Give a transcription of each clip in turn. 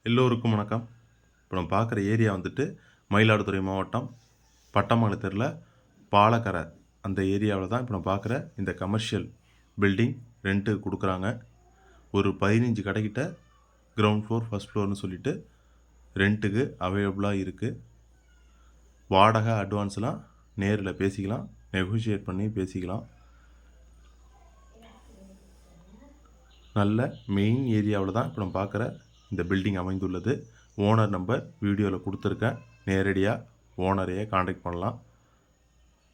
எல்லோருக்கும் வணக்கம். இப்போ நம்ம பார்க்குற ஏரியா வந்துட்டு மயிலாடுதுறை மாவட்டம் பட்டமங்கலம் தெருவில் பாலக்கரை அந்த ஏரியாவில் தான் இப்போ நம்ம பார்க்குற இந்த கமர்ஷியல் பில்டிங் ரெண்ட்டுக்கு கொடுக்குறாங்க. ஒரு 15 கடைக்கிட்ட கிரவுண்ட் ஃப்ளோர் ஃபர்ஸ்ட் ஃப்ளோர்னு சொல்லிட்டு ரெண்ட்டுக்கு அவைலபிளாக இருக்குது. வாடகை அட்வான்ஸ்லாம் நேரில் பேசிக்கலாம், நெகோஷியேட் பண்ணி பேசிக்கலாம். நல்ல மெயின் ஏரியாவில் தான் இப்போ நம்ம பார்க்குற இந்த பில்டிங் அமைந்துள்ளது. ஓனர் நம்பர் வீடியோவில் கொடுத்துருக்கேன். நேரடியாக ஓனரையே காண்டாக்ட் பண்ணலாம்.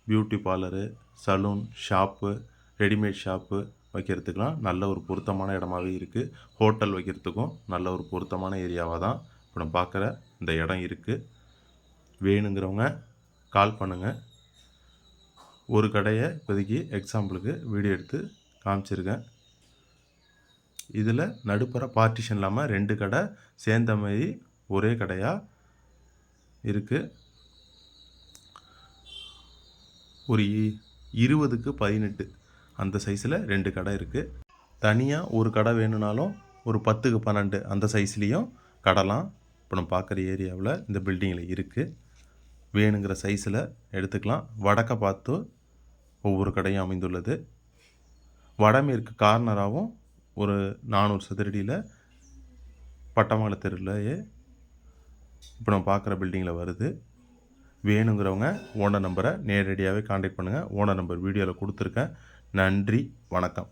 Beauty parlour, salon, shop, readymade shop வைக்கிறதுக்கெலாம் நல்ல ஒரு பொருத்தமான இடமாவே இருக்குது. ஹோட்டல் வைக்கிறதுக்கும் நல்ல ஒரு பொருத்தமான ஏரியாவாக தான் இப்போ நம்ம பார்க்குற இந்த இடம் இருக்குது. வேணுங்கிறவங்க கால் பண்ணுங்கள். ஒரு கடையை இப்போதைக்கு எக்ஸாம்பிளுக்கு வீடியோ எடுத்து காமிச்சிருக்கேன். இதில் நடுப்புற பார்ட்டிஷன் இல்லாமல் 2 கடை சேர்ந்த மாதிரி ஒரே கடையாக இருக்குது. ஒரு 20க்கு 18 அந்த சைஸில் 2 கடை இருக்குது. தனியாக ஒரு கடை வேணும்னாலும் ஒரு 10க்கு 12 அந்த சைஸ்லேயும் கடைலாம் இப்போ நம்ம பார்க்குற ஏரியாவில் இந்த பில்டிங்கில் இருக்குது. வேணுங்கிற சைஸில் எடுத்துக்கலாம். வடக்க பார்த்து ஒவ்வொரு கடையும் அமைந்துள்ளது. வடமேற்கு கார்னராகவும் ஒரு 400 சதுரடியில் பட்டமங்கலம் தெருவிலேயே இப்போ நம்ம பார்க்குற பில்டிங்கில் வருது. வேணுங்கிறவங்க ஓனர் நம்பரை நேரடியாகவே காண்டாக்ட் பண்ணுங்கள். ஓனர் நம்பர் வீடியோவில் கொடுத்துருக்கேன். நன்றி, வணக்கம்.